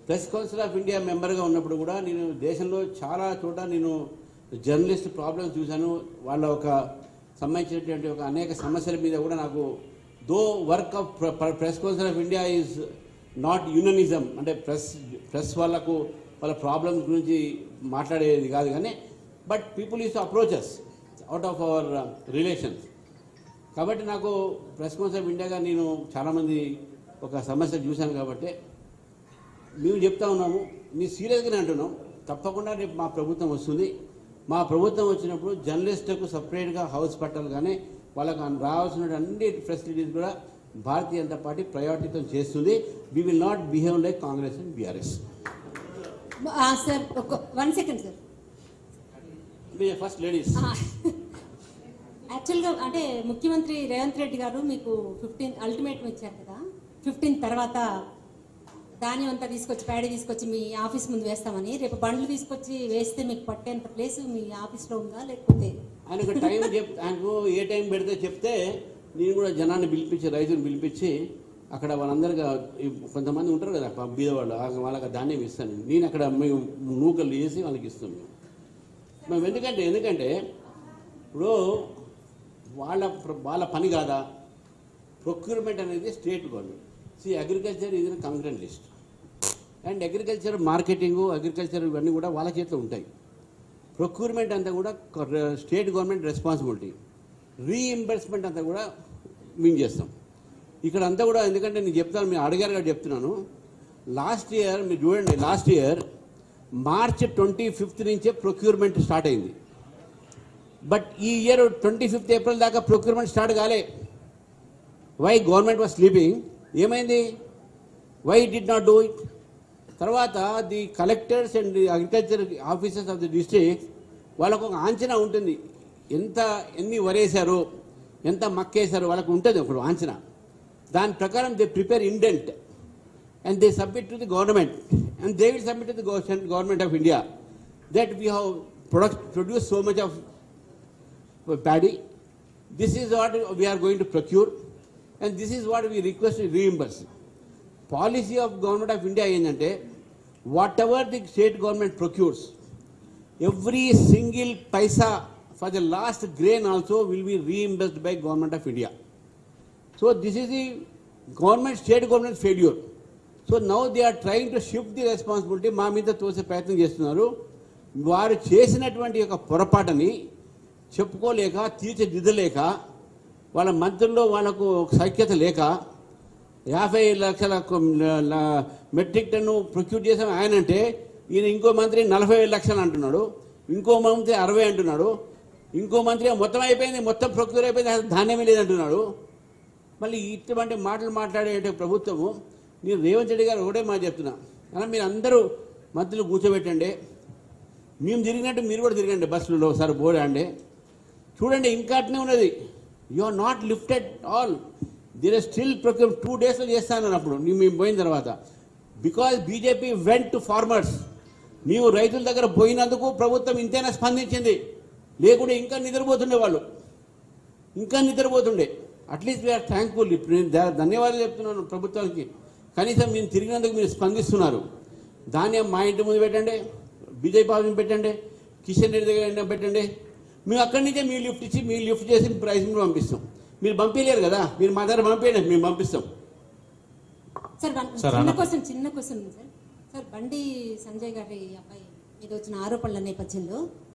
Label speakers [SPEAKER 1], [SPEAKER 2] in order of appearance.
[SPEAKER 1] Press council of India మెంబర్గా ఉన్నప్పుడు కూడా నేను దేశంలో చాలా చోట నేను జర్నలిస్ట్ ప్రాబ్లమ్స్ చూశాను. వాళ్ళ ఒక సంబంధించినటువంటి ఒక అనేక సమస్యల మీద కూడా నాకు though work of press council of India is not unionism, అంటే ప్రెస్ వాళ్ళకు వాళ్ళ ప్రాబ్లమ్స్ గురించి మాట్లాడేది కాదు, కానీ but people is to approaches out of our relations. కాబట్టి నాకు ప్రెస్ కౌన్సిల్ ఆఫ్ ఇండియాగా నేను చాలామంది ఒక సమస్య చూశాను. కాబట్టి మేము చెప్తా ఉన్నాము, మీ సీరియస్గానే అంటున్నాం, తప్పకుండా రేపు మా ప్రభుత్వం వస్తుంది. మా ప్రభుత్వం వచ్చినప్పుడు జర్నలిస్టులకు సపరేట్గా హౌస్ పట్టాలి, కానీ వాళ్ళకు రావాల్సిన అన్ని ఫెసిలిటీస్ కూడా భారతీయ జనతా పార్టీ ప్రయారిటీతో చేస్తుంది. We will not behave like Congress and BRS.
[SPEAKER 2] Sir 1 second sir,
[SPEAKER 1] first ladies.
[SPEAKER 2] యాక్చువల్గా అంటే ముఖ్యమంత్రి రేవంత్ రెడ్డి గారు మీకు 15 అల్టిమేటం ఇచ్చారు కదా, 15 తర్వాత ధాన్యం అంతా తీసుకొచ్చి ప్యాడీ తీసుకొచ్చి మీ ఆఫీస్ ముందు వేస్తామని. రేపు బండ్లు తీసుకొచ్చి వేస్తే మీకు పట్టేంత ప్లేస్ మీ ఆఫీస్లో ఉందా, లేకపోతే
[SPEAKER 1] ఆయనకు టైం ఆయనకు ఏ టైం పెడితే చెప్తే నేను కూడా జనాన్ని పిలిపించి, రైతుని పిలిపించి అక్కడ వాళ్ళందరికీ కొంతమంది ఉంటారు కదా బీదవాళ్ళు, వాళ్ళకి ధాన్యం ఇస్తాను నేను. అక్కడ మేము నూకలు వేసి వాళ్ళకి ఇస్తాం మేము. ఎందుకంటే ఇప్పుడు వాళ్ళ పని కాదా? ప్రొక్యూర్మెంట్ అనేది స్టేట్ గవర్నమెంట్. అగ్రికల్చర్ ఇది congruent list, and agriculture marketing, agriculture ఇవన్నీ కూడా వాళ్ళ చేతిలో ఉంటాయి. ప్రొక్యూర్మెంట్ అంతా కూడా స్టేట్ గవర్నమెంట్ రెస్పాన్సిబిలిటీ. రీఇంబర్స్మెంట్ అంతా కూడా మేము చేస్తాం ఇక్కడ అంతా కూడా. ఎందుకంటే నేను చెప్తాను, మీరు అడిగారు కాబట్టి చెప్తున్నాను. లాస్ట్ ఇయర్ మీరు చూడండి, లాస్ట్ ఇయర్ మార్చ్ 25th నుంచే ప్రొక్యూర్మెంట్ స్టార్ట్ అయింది. బట్ ఈ ఇయర్ 25th ఏప్రిల్ దాకా ప్రొక్యూర్మెంట్ స్టార్ట్ కాలే. వై? Government was sleeping. ఏమైంది? Why did not do it? తర్వాత the collectors and the agriculture officers of the district వాళ్ళకు ఒక అంచనా ఉంటుంది, ఎన్ని వరేశారు, ఎంత మక్కేశారు, వాళ్ళకు ఉంటుంది ఒకడు అంచనా. దాని ప్రకారం they prepare indent and they submit to the government and they will submit to the government of India that we have produce so much of paddy. This is what we are going to procure and this is what we request to reimburse. Policy of government of India ఏంటంటే whatever the state government procures, every single paisa for the last grain also will be reimbursed by government of India. So this is the state government failure. So now they are trying to shift the responsibility. మా మీద తోసే ప్రయత్నం చేస్తున్నారు. వారు చేసినటువంటి ఒక పొరపాటుని చెప్పుకోలేక, తీర్చిదిద్దలేక, వాళ్ళ మంత్రుల్లో వాళ్ళకు సఖ్యత లేక 50 లక్షల మెట్రిక్ టన్ను ప్రొక్యూర్ చేసాం ఆయన అంటే, ఈయన ఇంకో మంత్రి 40 లక్షలు అంటున్నాడు, ఇంకో మంత్రి 60 అంటున్నాడు, ఇంకో మంత్రి మొత్తం అయిపోయింది, మొత్తం ప్రొక్యూర్ అయిపోయింది, ధాన్యమే లేదంటున్నాడు. మళ్ళీ ఇటువంటి మాటలు మాట్లాడే ప్రభుత్వము. నేను రేవంత్ రెడ్డి గారు ఒకటే మాట చెప్తున్నా, అలా మీరు అందరూ మంత్రులు కూర్చోబెట్టండి, మేము తిరిగినట్టు మీరు కూడా తిరగండి, బస్సులలో ఒకసారి పోడండి, చూడండి ఇంకా అట్నే ఉన్నది. You are not lifted all. There are still procure 2 daysలో చేస్తాను అప్పుడు మేము పోయిన తర్వాత. Because BJP went to farmers. నీవు రైతుల దగ్గర పోయినందుకు ప్రభుత్వం ఇంతైనా స్పందించింది, లేకుంటే ఇంకా నిద్రపోతుండే వాళ్ళు, ఇంకా నిద్రపోతుండే. At least we are thankful. ఇప్పుడు ధన్యవాదాలు చెప్తున్నాను ప్రభుత్వానికి, కనీసం మేము తిరిగినందుకు మీరు స్పందిస్తున్నారు. ధాన్యం మా ఇంటి ముందు పెట్టండి, బీజేపీ ఆఫీస్ పెట్టండి, కిషన్ రెడ్డి దగ్గర పెట్టండి, మేము అక్కడి నుంచే మీ లిఫ్ట్ ఇచ్చి మీ లిఫ్ట్ చేసి ప్రైస్ మీద పంపిస్తాం. మీరు పంపించలేరు కదా, మీరు మా దగ్గర పంపించండి, మేము పంపిస్తాం.
[SPEAKER 2] సార్ చిన్న క్వశ్చన్ సార్. బండి సంజయ్ గారి అబ్బాయి మీద వచ్చిన ఆరోపణల నేపథ్యంలో